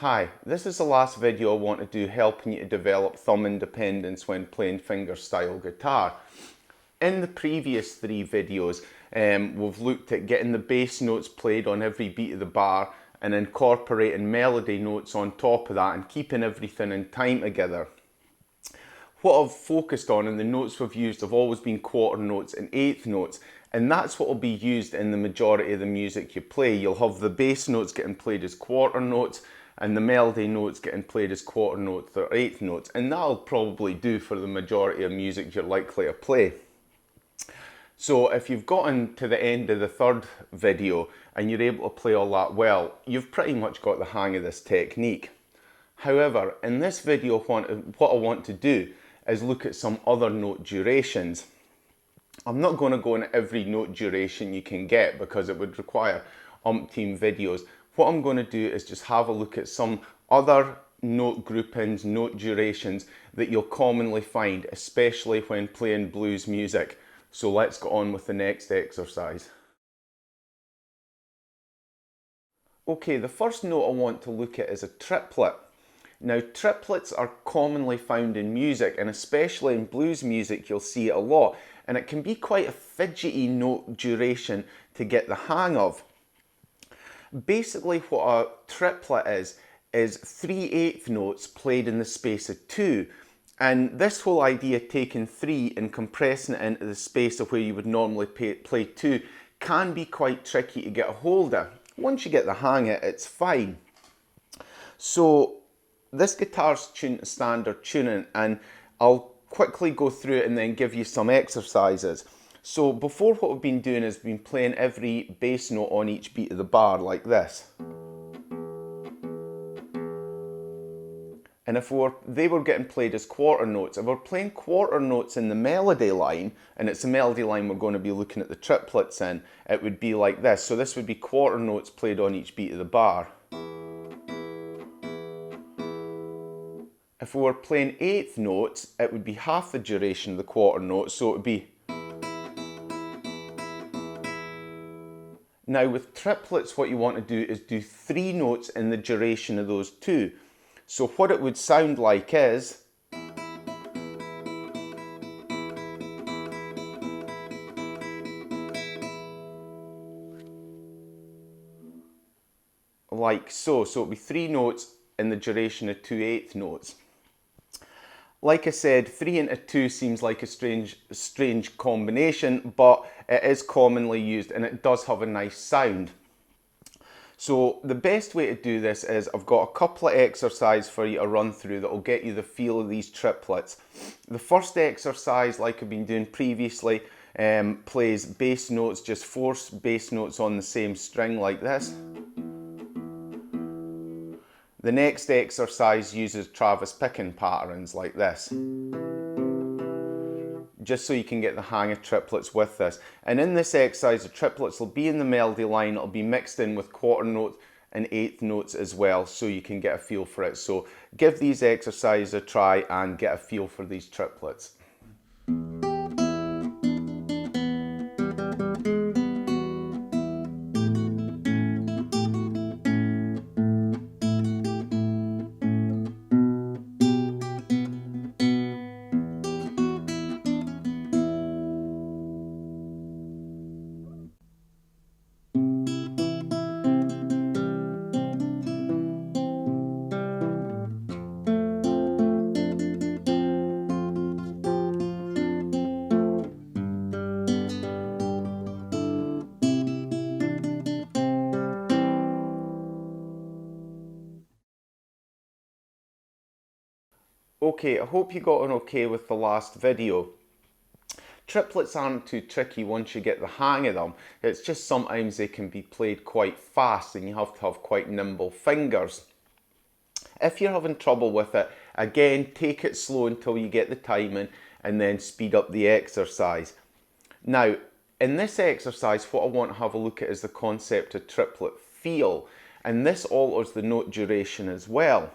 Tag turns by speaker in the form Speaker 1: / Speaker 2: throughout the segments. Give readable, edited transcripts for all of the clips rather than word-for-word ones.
Speaker 1: Hi, this is the last video I want to do helping you to develop thumb independence when playing fingerstyle guitar. In the previous three videos, we've looked at getting the bass notes played on every beat of the bar and incorporating melody notes on top of that and keeping everything in time together. What I've focused on and the notes we've used have always been quarter notes and eighth notes, and that's what will be used in the majority of the music you play. You'll have the bass notes getting played as quarter notes and the melody notes getting played as quarter notes or eighth notes, and that'll probably do for the majority of music you're likely to play. So if you've gotten to the end of the third video and you're able to play all that well, you've pretty much got the hang of this technique. However, in this video what I want to do is look at some other note durations. I'm not going to go into every note duration you can get because it would require umpteen videos. What I'm going to do is just have a look at some other note groupings, note durations that you'll commonly find, especially when playing blues music. So let's go on with the next exercise. Okay, the first note I want to look at is a triplet. Now, triplets are commonly found in music, and especially in blues music you'll see it a lot, and it can be quite a fidgety note duration to get the hang of. Basically what a triplet is 3/8 notes played in the space of 2, and this whole idea of taking 3 and compressing it into the space of where you would normally play 2 can be quite tricky to get a hold of. Once you get the hang of it, it's fine. So this guitar's tuned to standard tuning, and I'll quickly go through it and then give you some exercises. So before, what we've been doing is been playing every bass note on each beat of the bar like this. And if they were getting played as quarter notes, if we're playing quarter notes in the melody line, and it's the melody line we're going to be looking at the triplets in, it would be like this. So this would be quarter notes played on each beat of the bar. If we were playing eighth notes, it would be half the duration of the quarter notes, so it would be. Now with triplets, what you want to do is do 3 notes in the duration of those 2. So what it would sound like is like so. So it would be 3 notes in the duration of 2 eighth notes. Like I said, 3 into 2 seems like a strange combination, but it is commonly used and it does have a nice sound. So the best way to do this is I've got a couple of exercises for you to run through that will get you the feel of these triplets. The first exercise, like I've been doing previously, plays bass notes, just 4 bass notes on the same string like this. The next exercise uses Travis picking patterns like this, just so you can get the hang of triplets with this. And in this exercise, the triplets will be in the melody line, it'll be mixed in with quarter notes and eighth notes as well, so you can get a feel for it. So give these exercises a try and get a feel for these triplets. Okay, I hope you got on okay with the last video. Triplets aren't too tricky once you get the hang of them. It's just sometimes they can be played quite fast and you have to have quite nimble fingers. If you're having trouble with it, again, take it slow until you get the timing and then speed up the exercise. Now, in this exercise, what I want to have a look at is the concept of triplet feel, and this alters the note duration as well.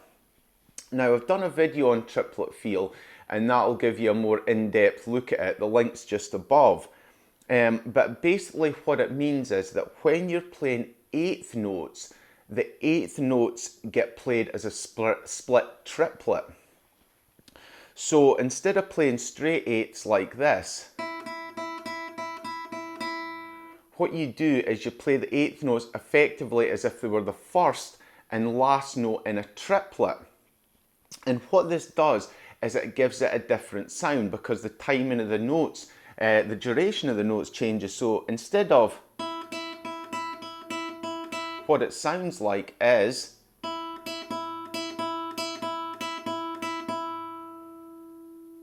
Speaker 1: Now, I've done a video on triplet feel, and that'll give you a more in-depth look at it. The link's just above. But basically what it means is that when you're playing eighth notes, the eighth notes get played as a split triplet. So instead of playing straight eighths like this, what you do is you play the eighth notes effectively as if they were the first and last note in a triplet. And what this does is it gives it a different sound because the timing of the notes, the duration of the notes changes. So instead of, what it sounds like is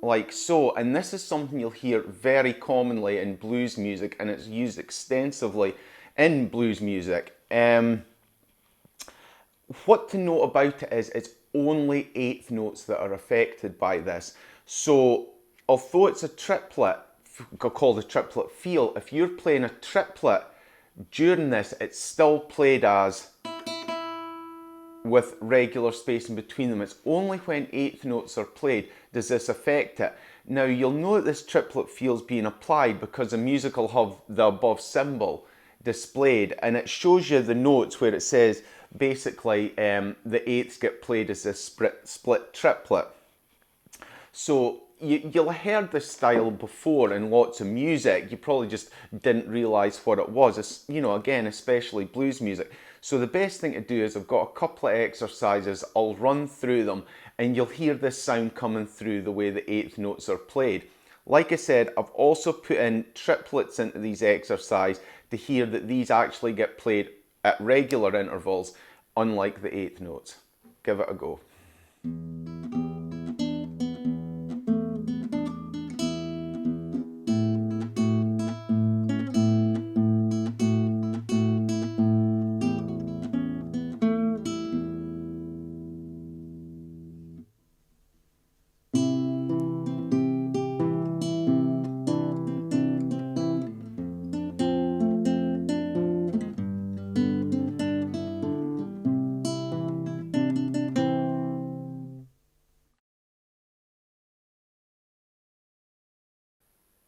Speaker 1: like so, and this is something you'll hear very commonly in blues music, and it's used extensively in blues music. What to note about it is it's only eighth notes that are affected by this. So although it's a triplet, called a triplet feel, if you're playing a triplet during this, it's still played as with regular spacing between them. It's only when eighth notes are played does this affect it. Now you'll know that this triplet feel is being applied because the music will have the above symbol displayed, and it shows you the notes where it says basically the eighths get played as a split triplet. So you'll have heard this style before in lots of music. You probably just didn't realise what it was. It's, you know, again, especially blues music. So the best thing to do is I've got a couple of exercises. I'll run through them and you'll hear this sound coming through the way the eighth notes are played. Like I said, I've also put in triplets into these exercises to hear that these actually get played at regular intervals, unlike the eighth notes. Give it a go.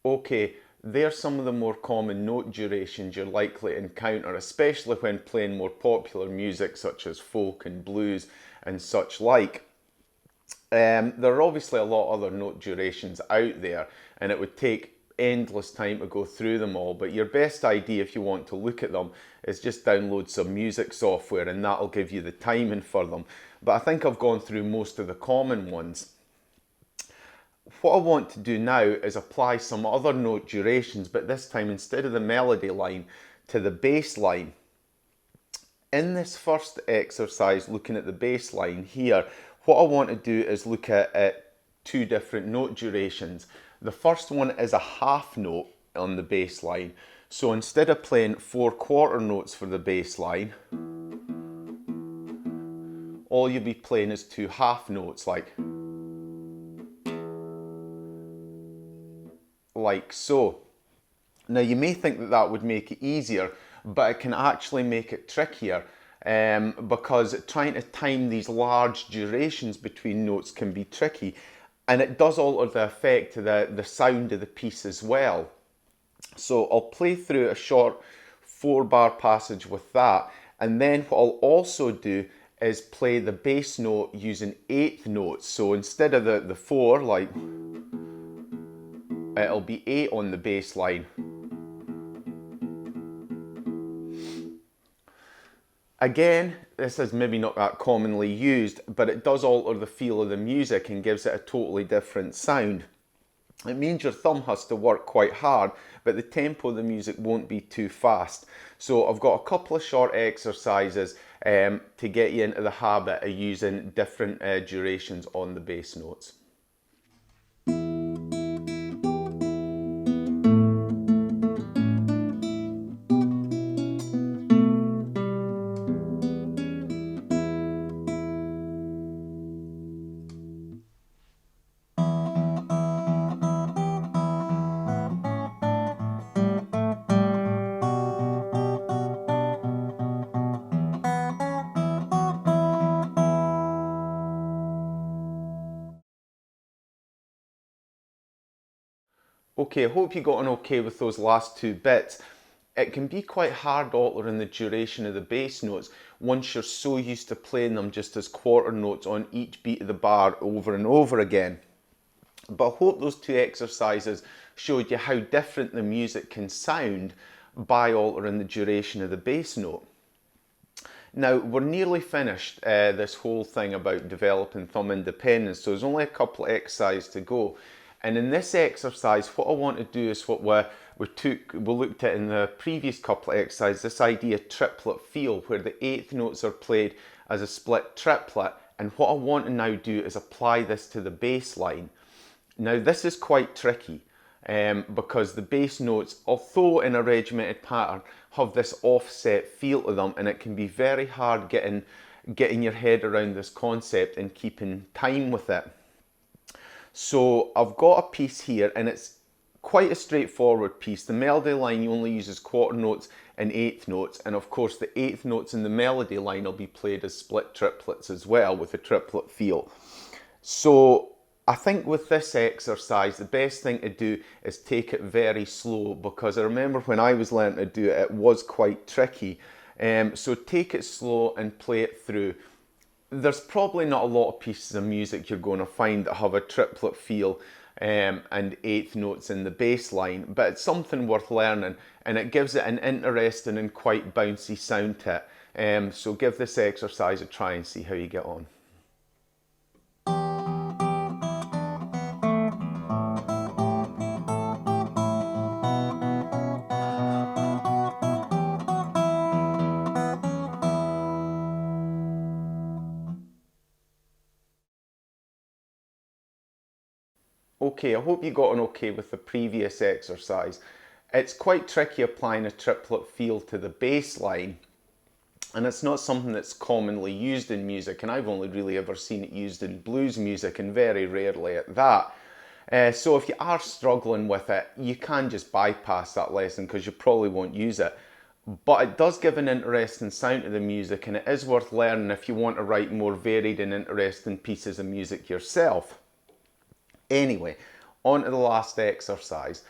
Speaker 1: Okay, there's some of the more common note durations you're likely to encounter, especially when playing more popular music such as folk and blues and such like. There are obviously a lot of other note durations out there, and it would take endless time to go through them all, but your best idea if you want to look at them is just download some music software and that'll give you the timing for them. But I think I've gone through most of the common ones. What I want to do now is apply some other note durations, but this time instead of the melody line to the bass line. In this first exercise, looking at the bass line here, what I want to do is look at two different note durations. The first one is a half note on the bass line. So instead of playing 4 quarter notes for the bass line, all you'll be playing is 2 half notes like so. Now you may think that that would make it easier, but it can actually make it trickier because trying to time these large durations between notes can be tricky, and it does alter the effect of the sound of the piece as well. So I'll play through a short 4-bar passage with that, and then what I'll also do is play the bass note using eighth notes. So instead of the 4, like, it'll be 8 on the bass line. Again, this is maybe not that commonly used, but it does alter the feel of the music and gives it a totally different sound. It means your thumb has to work quite hard, but the tempo of the music won't be too fast. So I've got a couple of short exercises to get you into the habit of using different durations on the bass notes. Okay, I hope you got on okay with those last 2 bits. it can be quite hard altering the duration of the bass notes once you're so used to playing them just as quarter notes on each beat of the bar over and over again. But I hope those two exercises showed you how different the music can sound by altering the duration of the bass note. Now, we're nearly finished this whole thing about developing thumb independence, so there's only a couple of exercises to go. And in this exercise, what I want to do is what we looked at in the previous couple of exercises, this idea of triplet feel, where the eighth notes are played as a split triplet. And what I want to now do is apply this to the bass line. Now, this is quite tricky because the bass notes, although in a regimented pattern, have this offset feel to them, and it can be very hard getting your head around this concept and keeping time with it. So I've got a piece here, and it's quite a straightforward piece. The melody line only uses quarter notes and eighth notes, and of course the eighth notes in the melody line will be played as split triplets as well with a triplet feel. So I think with this exercise, the best thing to do is take it very slow, because I remember when I was learning to do it, it was quite tricky. So take it slow and play it through. There's probably not a lot of pieces of music you're going to find that have a triplet feel and eighth notes in the bass line, but it's something worth learning, and it gives it an interesting and quite bouncy sound to it. So give this exercise a try and see how you get on. Okay, I hope you got on okay with the previous exercise. It's quite tricky applying a triplet feel to the bass line, and it's not something that's commonly used in music, and I've only really ever seen it used in blues music, and very rarely at that. So if you are struggling with it, you can just bypass that lesson because you probably won't use it. But it does give an interesting sound to the music, and it is worth learning if you want to write more varied and interesting pieces of music yourself. Anyway, on to the last exercise.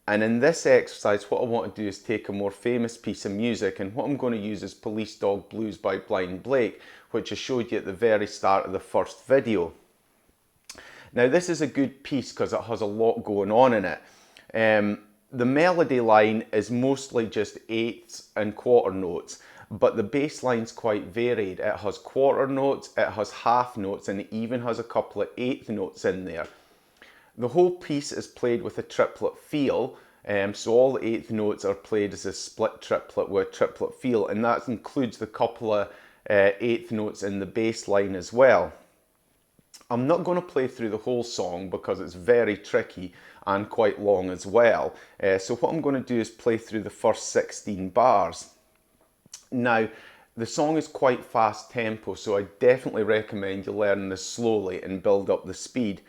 Speaker 1: And in this exercise, what I want to do is take a more famous piece of music, and what I'm going to use is Police Dog Blues by Blind Blake, which I showed you at the very start of the first video. Now, this is a good piece because it has a lot going on in it. The melody line is mostly just eighths and quarter notes, but the bass line's quite varied. It has quarter notes, it has half notes, and it even has a couple of eighth notes in there. The whole piece is played with a triplet feel, so all the eighth notes are played as a split triplet with a triplet feel, and that includes the couple of eighth notes in the bass line as well. I'm not going to play through the whole song because it's very tricky and quite long as well. So what I'm going to do is play through the first 16 bars. Now, the song is quite fast tempo, so I definitely recommend you learn this slowly and build up the speed.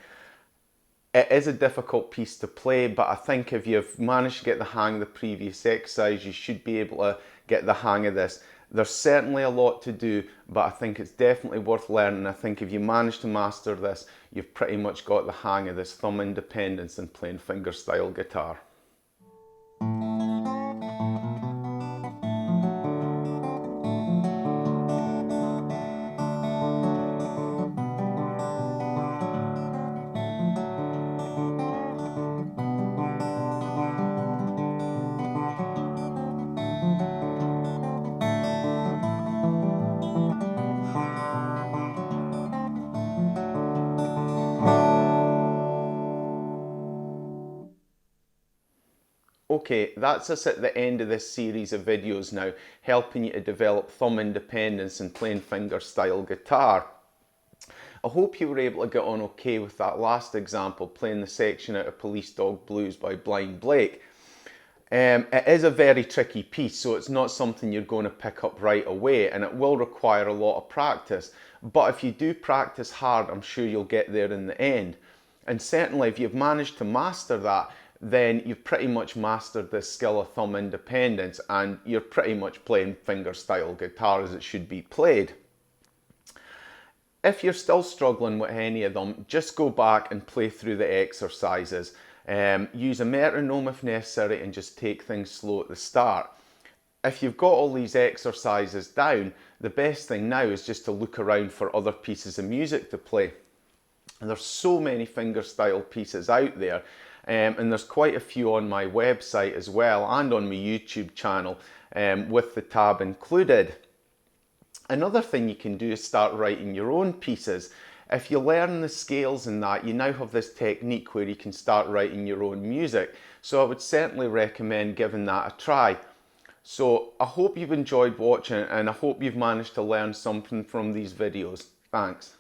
Speaker 1: It is a difficult piece to play, but I think if you've managed to get the hang of the previous exercise, you should be able to get the hang of this. There's certainly a lot to do, but I think it's definitely worth learning. I think if you manage to master this, you've pretty much got the hang of this thumb independence and playing fingerstyle guitar. Okay, that's us at the end of this series of videos now, helping you to develop thumb independence and playing fingerstyle guitar. I hope you were able to get on okay with that last example, playing the section out of Police Dog Blues by Blind Blake. It is a very tricky piece, so it's not something you're going to pick up right away, and it will require a lot of practice. But if you do practice hard, I'm sure you'll get there in the end. And certainly if you've managed to master that, then you've pretty much mastered this skill of thumb independence, and you're pretty much playing fingerstyle guitar as it should be played. If you're still struggling with any of them, just go back and play through the exercises. Use a metronome if necessary and just take things slow at the start. If you've got all these exercises down, the best thing now is just to look around for other pieces of music to play. And there's so many fingerstyle pieces out there, and there's quite a few on my website as well and on my YouTube channel with the tab included. Another thing you can do is start writing your own pieces. If you learn the scales and that, you now have this technique where you can start writing your own music. So I would certainly recommend giving that a try. So I hope you've enjoyed watching, and I hope you've managed to learn something from these videos. Thanks.